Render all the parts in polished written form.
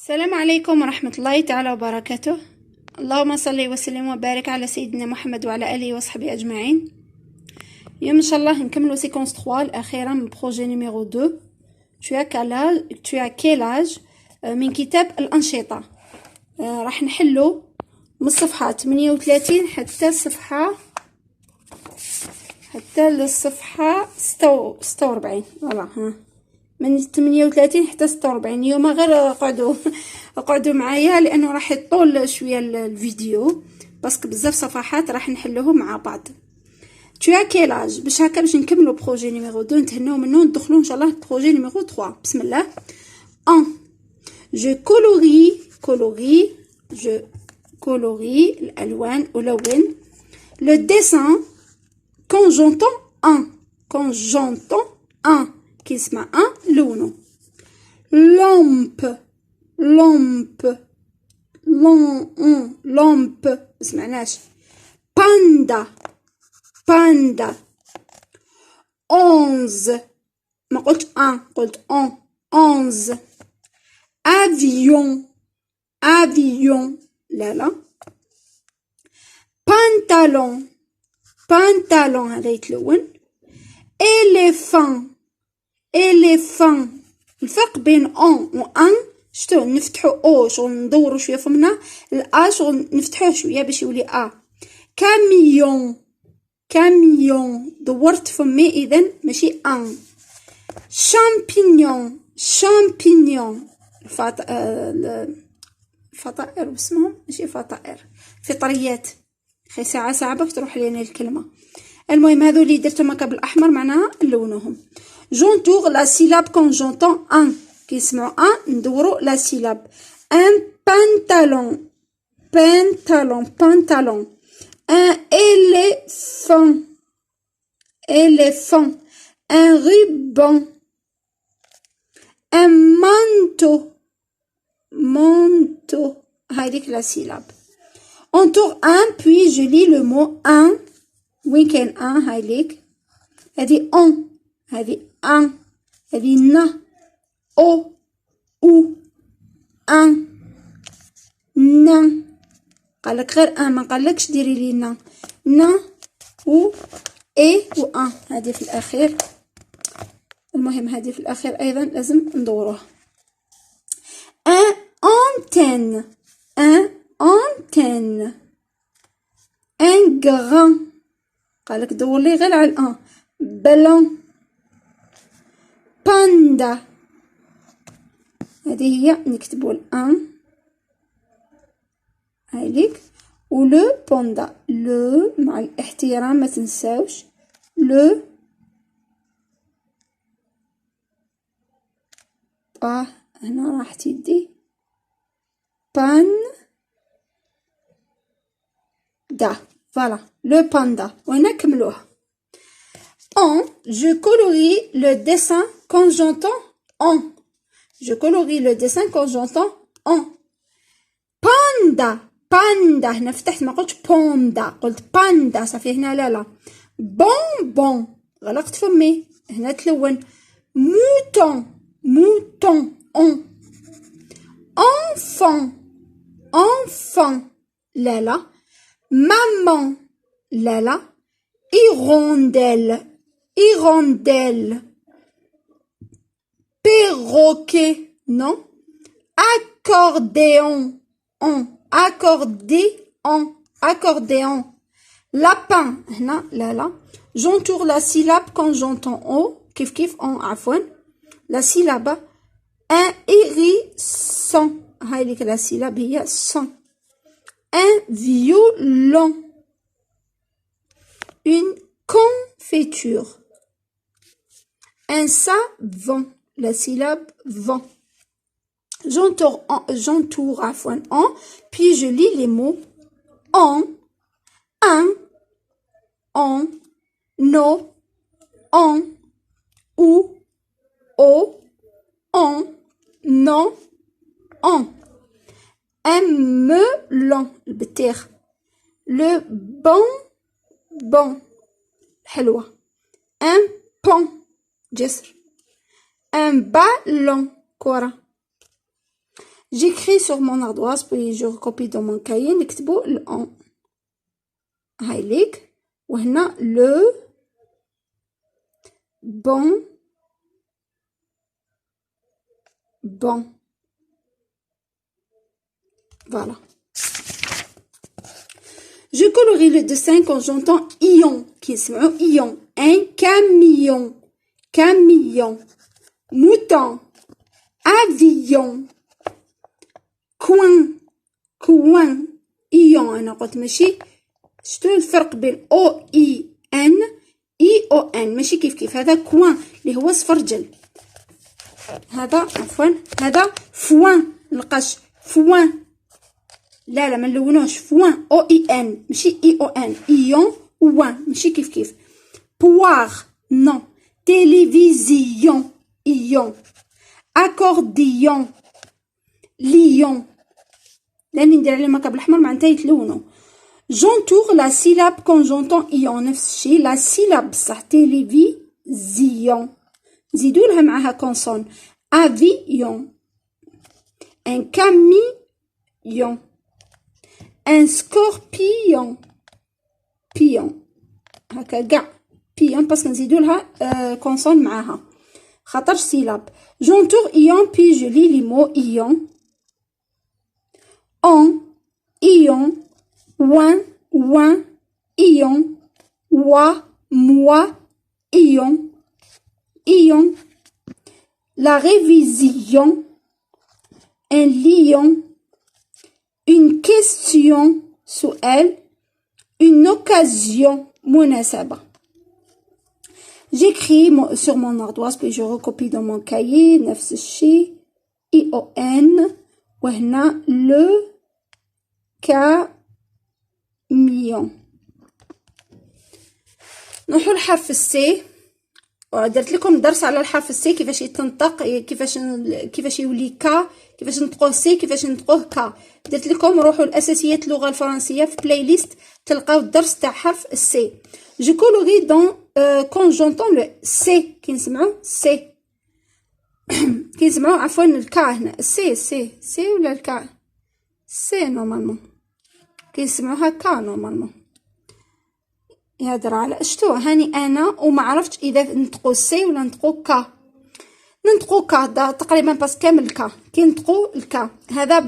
السلام عليكم ورحمة الله تعالى وبركاته. اللهم صل وسلم وبارك على سيدنا محمد وعلى آله وصحبه أجمعين. اليوم إن شاء الله نكملو سيكونس 3 الأخيرة من بروجي نيميرو 2. tu as quel âge من كتاب الأنشطة. راح نحلو من الصفحة 38 حتى الصفحة 46. فوالا من 38 حتى 46. اليوم غير اقعدوا معايا لانه راح يطول شويه الفيديو باسكو بزاف صفحات راح نحلوهم مع بعض. tu as quel âge باش نكملوا بروجي نيميرو 2 نتهناو منه ندخلوا ان شاء الله بروجي نيميرو 3. بسم الله. 1 je colorie الالوان الون le dessin quand j'entends un كي اسمع لونه. lampe مسمعناش. panda 11 ما قلت قلت 11 avion لا pantalon هذا يتلون. éléphant الفرق بين و ان شتو نفتحو او شغل ندورو شويه فمنا الا شغل نفتحوه شويه باش يولي كاميون دورت فمي اذا ماشي ان. شامبينيون الفطائر اسمهم ماشي فطائر فطريات. خي ساعه باش تروح لينا الكلمه. المهم هذو اللي درتهم هكا بالاحمر معناها لونهم. j'entoure la syllabe quand j'entends un كي يسمعوا ندورو la syllabe. un pantalon un éléphant un ruban un manteau هذيك la syllabe. entoure un puis je lis le mot un. وين كان هايليك هذه هذه هذه او قالك غير ما قالكش ديري لي و هذه في الاخير. المهم هذه في الاخير ايضا لازم ندوروها. antenne un grand قالك دور لي غير على بلون. باندا هذه هي نكتبوا الان هايليك ولو باندا لو مع الاحترام ما تنساوش لو هنا راح يدي دا فوالا لو باندا. ونكملوها. je colorie le dessin quand j'entends je colorie le dessin quand j'entends panda هنا فتحت ما قلتش بوندا قلت باندا صافي هنا لا بونبون غلقت فمي هنا تلون. mouton enfant لا maman لا hirondelle perroquet non. accordéon lapin هنا لا j'entoure la syllabe quand j'entends كيف عفوا la syllabe. un hérisson هاي la syllabe هي son. un violon une confiture un savon la syllabe vent. j'entoure puis je lis les mots un no ou non un melon البطيخ le bon حلوة. un pont جسر un ballon كرة. J'écris sur mon ardoise, puis je recopie dans mon cahier. نكتبو الأن. هاي ليك. وهنا le bon. Voilà. Je colorie le dessin quand j'entends ion, qui est ion. Un camion, mouton, avion, coin, ion. أنا قلت ماشي شتو الفرق بين او اي ان ماشي كيف هذا كوان اللي هو صفرجل. هذا عفوا هذا فوان القش فوان. لا ما نلونوش فوان او اي ان ماشي اي او ان ايون وان ماشي كيف بوار نو تيليفزيون ايون اكورديون ليون لاني ندير عليه مكاب الاحمر معناتها يتلونوا. جونتور لا سيلاب كون جونتون ايون نفس الشيء لا سيلاب بصح تيليفزيون نزيدو لها معاها كونسون افيون ان كاميون ان سكوربيون بيون هكا كاع بيون باسكو نزيدو لها كونسون معاها خاطر سيلاب. جونتور ايون بي جو لي لي مو ايون اون ايون ouin, ion, oie, moi, ion. La révision, un lion, une question, سؤال, une occasion, مناسبة. J'écris sur mon ardoise puis je recopie dans mon cahier نفس الشيء ion وهنا le ميون. نروحو لحرف السي. درت لكم درس على الحرف السي كيفاش يتنطق كيفاش يولي كا كيفاش نطقوه سي كيفاش نطقوه كا. درت لكم روحوا الاساسيات اللغه الفرنسيه في بلاي ليست تلقاو الدرس تاع حرف السي. جو كولوري دون كون جونطون لو سي كي نسمعوا سي كي نسمعوا عفوا الكا هنا سي ولا الكا سي نورمالمون كيسمعوها كا نورمالمون يهضر على شتو هاني انا وما عرفتش اذا نطقو سي ولا نطقو كا. نطقو كا تقريبا باس كامل كا كي نطقو الكا. هذا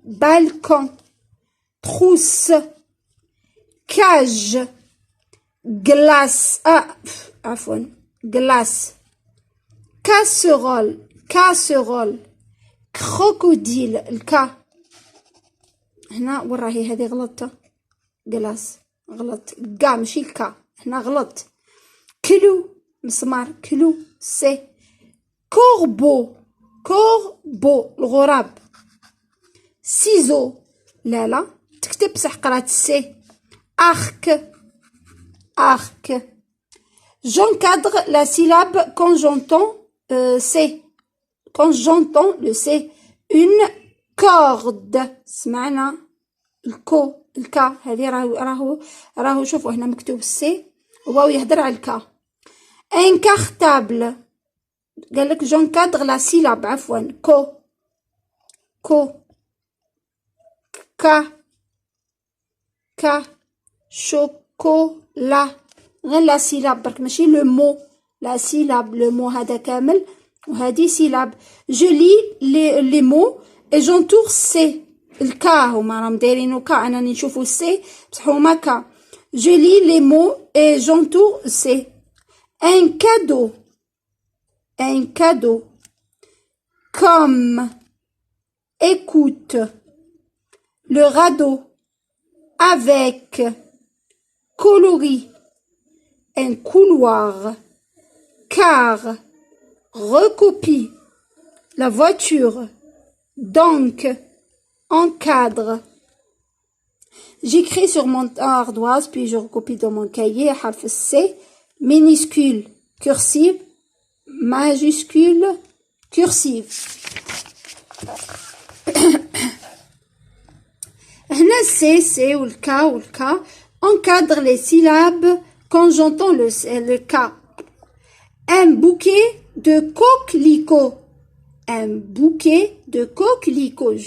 بالكون تروس كاج غلاس عفوا غلاس كاسرول كروكوديل الكا هنا وراهي هذه غلطة جلاس غلط كاع ماشي الكا هنا غلط. كلو مسمار كلو سي كوربو الغراب. سيزو لا تكتب بصح قرات سي. arc j'encadre la syllabe quand j'entends le C. Une corde سمعنا الكا هذه راهو شوفوا هنا مكتوب السي واو يهدر على الكا. ان كارتابل قالك جونكادر لا سيلاب عفوا كو كا شوكولا غير لا سيلاب برك ماشي لو مو لا سيلاب لو مو هذا كامل وهذه سيلاب. جو لي لي مو اي جونتور سي الكا هما راهم دايرينو كا انا نشوفو سي بصح هما كا. جو لي لي مو اي جونتور سي. ان كادو comme écoute le radeau avec coloris un couloir car recopie la voiture donc encadre. J'écris sur mon ardoise puis je recopie dans mon cahier حرف C minuscule cursive majuscule cursive. هنا C والكا encadre les syllabes quand j'entends le K. Un bouquet de coquelicots. un bouquet de coquelicots.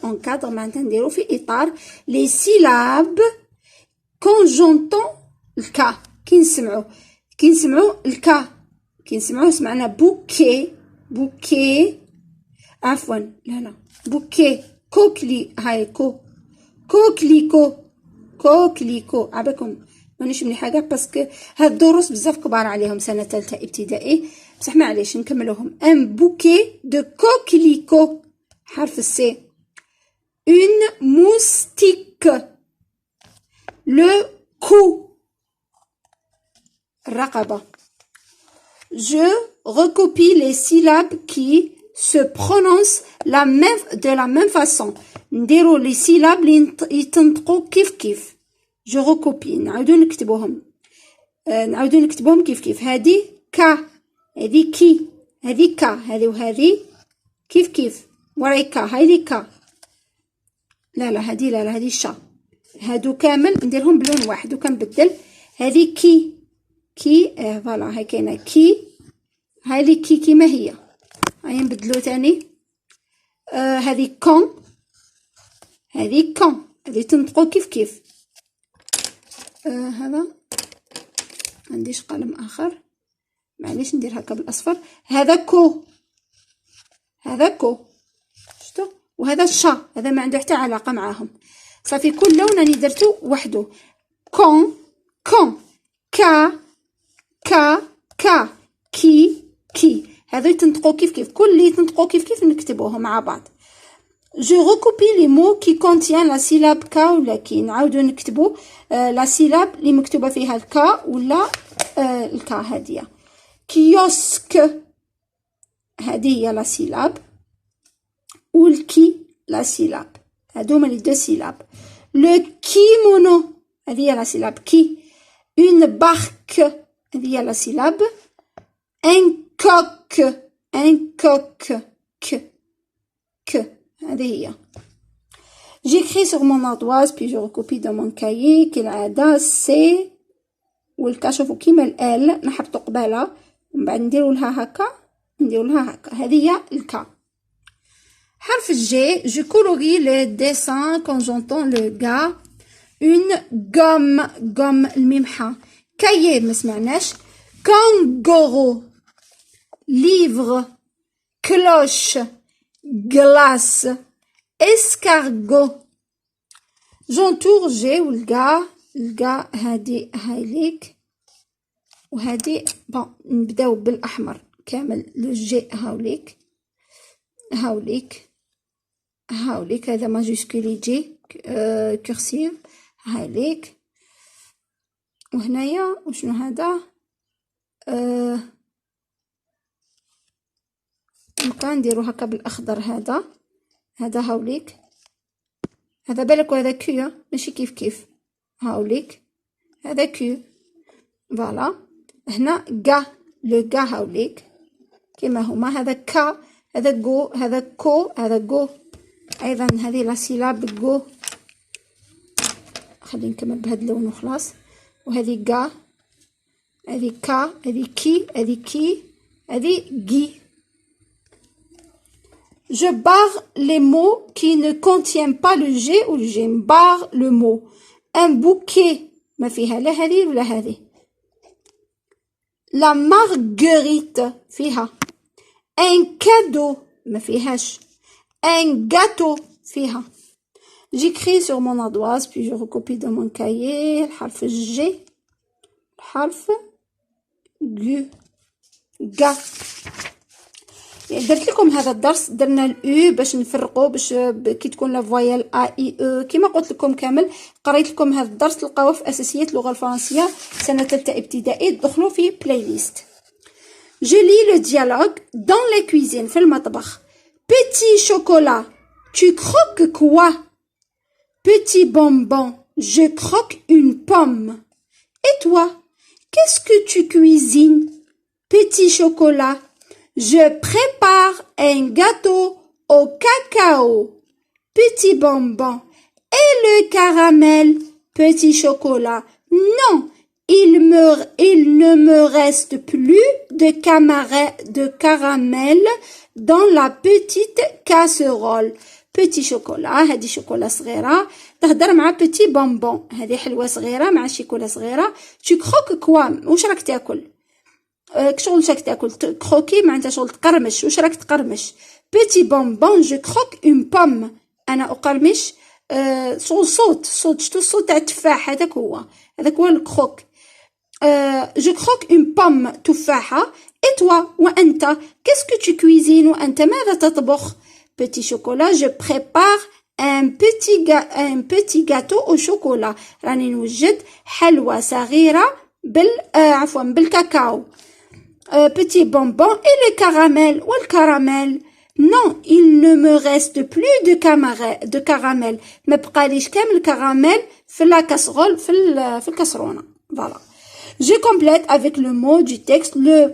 Encadre معناتها نديرو في إطار les syllabes quand j'entends le K. كي نسمعو الكا كي نسمعوه سمعنا بوكي عفوا لا بوكي هاي كوكليكو عباكم مانيش مليحه كاع باسكو هاد الدروس بزاف كبار عليهم سنه ثالثه ابتدائي بصح معليش نكملوهم. ان بوكي دو كوكليكو حرف السي. اون موستيك لو كو الرقبه. Je recopie les syllabes qui se prononcent de la même façon. نديرو les syllabes اللي يتنطقوا كيف. Je recopie. نعاودو نكتبوهم كيف. هذه كا، هذه كي، هذه كا، هذه وهذه كيف. وراي كا، هذه كا. لا هذه شا. هادو كامل نديرهم بلون واحد وكنبدل. هذه كي فوالا هاي كاينه كي، هذه كي كيما هي. هاي نبدلو تاني. هذه كون، هذه تنطقو كيف. هذا عنديش قلم اخر معليش ندير هكا بالاصفر. هذا كو شفتوا. وهذا الشا، هذا ما عنده حتى علاقه معاهم. صافي كل لون راني درتو وحده. كون كا كي هذو يتنطقوا كيف. كل اللي يتنطقوا كيف نكتبوهم مع بعض. Je recopie les mots qui contiennent la syllabe K ولا كي. نعاودو نكتبو لا سيلاب اللي مكتوبه فيها الكا ولا الكا. هادية كيوسك، هذه هي لا سيلاب، والكي لا سيلاب. هادوما لي دو سيلاب. لو كيمونو هذه هي لا سيلاب كي. اون بارك هذه هي لا سيلاب. ان كوك ك هذه هي. J'écris sur mon ardoise puis je recopie dans mon cahier كالعادة سي والكا. شوفوا كيما ال نحطو قبالها ومن بعد نديرو لها هكا. هذه هي الكا. حرف الجي. Je colorie les dessins quand j'entends le gars. une gomme الممحة. كايي ما سمعناش. كانغورو، livre، cloche، glace، escargot. j'entoure جي والقا. هادي هايليك وهادي بون. نبداو بالاحمر كامل. لو جي هاوليك هذا ماجيسكولي جي كورسيف هايليك. وهنايا وشنو هذا ممكن نديرو هكا بالاخضر. هذا هاوليك. هذا بالك وهذا كيو ماشي كيف. هاوليك هذا كيو فوالا. هنا لو هاوليك كيما هما. هذا كا، هذا جو، هذا كو، هذا جو ايضا. هذه لا سيلاب جو. خلينا نكمل بهذا اللون وخلاص. وهذه كا، هذه كا، هذه كي، هذه جي. Je barre les mots qui ne contiennent pas le G ou le G. barre le mot. un bouquet ما فيها لا هذه ولا هذه. la marguerite فيها. un cadeau ما فيهاش. un gâteau فيها. j'écris sur mon ardoise puis je recopie dans mon cahier. الحرف G، الحرف G. درت لكم هذا الدرس درنا الاو باش نفرقوا باش كي تكون لا فويال ا اي او كيما قلت لكم كامل. قريت لكم هذا الدرس تلقاوه في اساسيات اللغه الفرنسيه سنه ثالثه ابتدائي. دخلوا في بلاي ليست. je lis le dialogue dans la cuisine في المطبخ. petit chocolat tu croques quoi. petit bonbon je croque une pomme. et toi qu'est-ce que tu cuisines. petit chocolat je prépare un gâteau au cacao. petit bonbon et le caramel. petit chocolat non, il ne me reste plus de caramel dans la petite casserole. Petit chocolat، هذه شوكولا صغيرة تهدر مع بيتي بونبون، هذه حلوة صغيرة مع شيكولا صغيرة. tu croques quoi؟ واش راك تاكل؟ شغل واش راك تاكل؟ كروكي معناتها شغل تقرمش، واش راك تقرمش؟ بيتي بونبون جو كروك اون بوم، أنا أقرمش شغل صوت شتو الصوت تاع التفاح، هذاك هو الكروك. je croque une pomme تفاحة. et toi وأنت qu'est-ce que tu cuisines وأنت ماذا تطبخ؟ petit chocolat je prépare un petit gâteau au chocolat، راني نوجد حلوى صغيرة بالكاكاو. petit bonbon et le caramel والكراميل. non il ne me reste plus de caramel، ما بقاليش كامل الكراميل في لا كاسرول في الكسرونة. voilà. Je complète avec le mot du texte. Le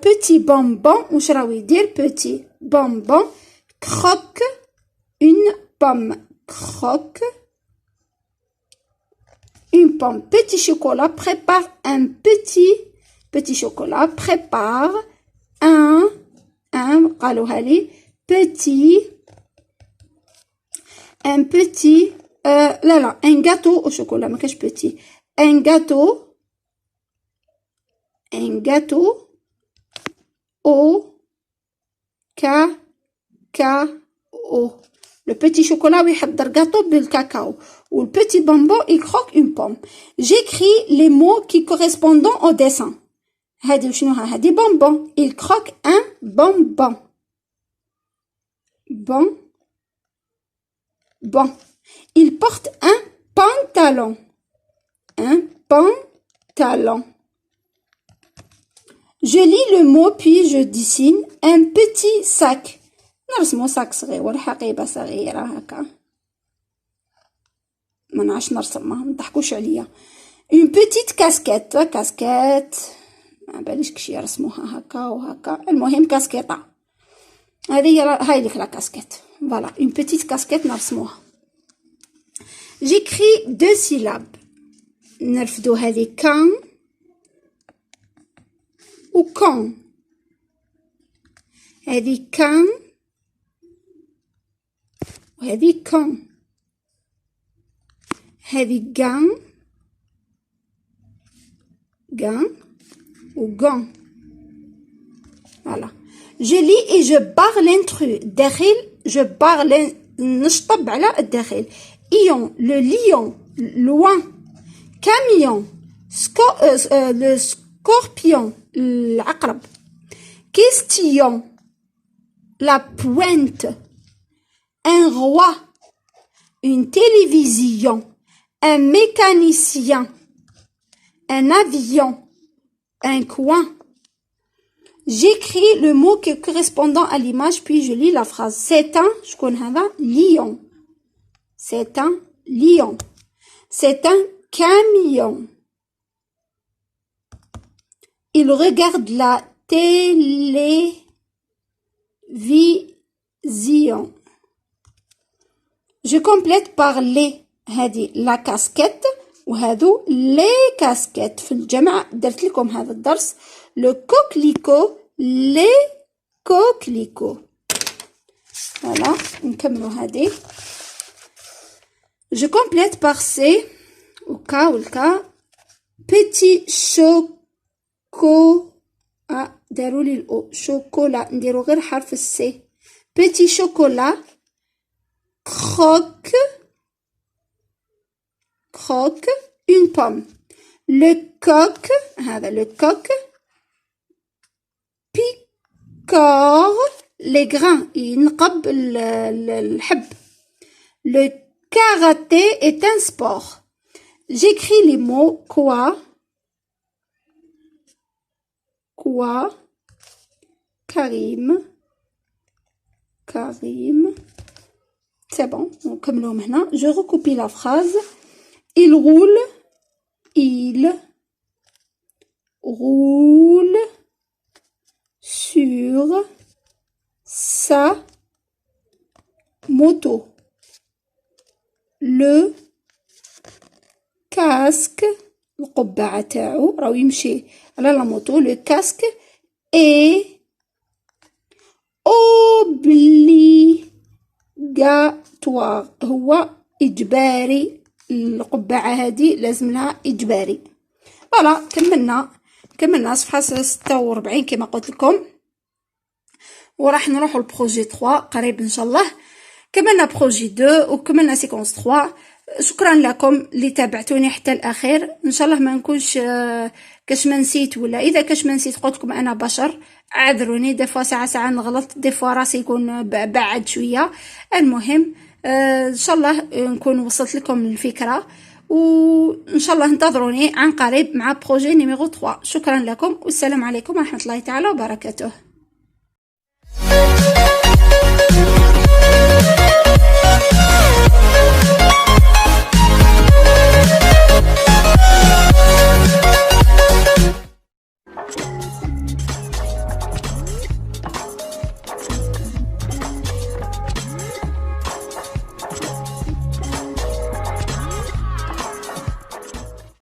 petit bonbon, واش راهو يدير petit bonbon croque une pomme. croque une pomme. Petit chocolat prépare un petit chocolat prépare قالوها لي un petit un gâteau au chocolat ما كاش petit un gâteau au cacao. Le petit chocolat يحضر gâteau بالكاكاو و le petit bonbon il croque une pomme. J'écris les mots qui correspondent au dessin. هذه شنو هذه bonbon. Il croque un bonbon. bon. Il porte un pantalon. Je lis le mot puis je dessine un petit sac. نرسمو sac صغير ولا حقيبة صغيرة هكا. ما نعرفش نرسمها، ما تضحكوش عليا. une petite casquette. ما باليش كشي يرسموها هكا وهكا. المهم كاسكيطة. هاي لك لا كاسكيت. voilà une petite casquette نرسموها. j'écris 2 syllabes. نرفدو هذه كان و كون. هذه كان وهذه كون. هذه كان ou gant. Voilà. Je lis et je barre l'intrus. داخل je barre نشطب على الداخل. ion le lion loin. camion le scorpion العقرب. question la pointe. un roi. une télévision. un mécanicien. un avion. un coin. J'écris le mot correspondant à l'image puis je lis la phrase. C'est un lion. C'est un lion. C'est un camion. Il regarde la télévision. Je complète par les. هذه la casquette وهذو لي كاسكيت في الجمع. درت لكم هذا الدرس. لو كوكليكو لي كوكليكو. فوالا نكملوا هذه. جو كومبليت بار سي وكا والكا. بيتي شوكو داروا لي الاو شوكولا نديرو غير حرف السي. بيتي شوكولا croque une pomme. Le coq picore les grains ينقب الحب. Le karaté est un sport. J'écris les mots quoi, Karim. C'est bon, comme l'homme maintenant. Je recopie la phrase. Il roule sur sa moto. Le casque القبعة تاعو راهو يمشي على لا موطو. لو كاسك اي اوبليغاتوار، هو اجباري. القبعة هذه لازم لها اجباري. فوالا كملنا صفحة 46 كما قلت لكم، وراح نروحوا لبروجي 3 قريب ان شاء الله. كملنا بروجي 2 وكملنا سيكونس 3. شكرا لكم اللي تابعتوني حتى الاخير. ان شاء الله ما نكونش كاش ما نسيت، ولا اذا كاش ما نسيت قلت لكم انا بشر، اعذروني. دي فوا ساعه نغلط، دي فوا راسي يكون بعد شويه. المهم ان شاء الله نكون وصلت لكم الفكره، وان شاء الله انتظروني عن قريب مع بروجي نيميرو 3. شكرا لكم والسلام عليكم ورحمه الله تعالى وبركاته.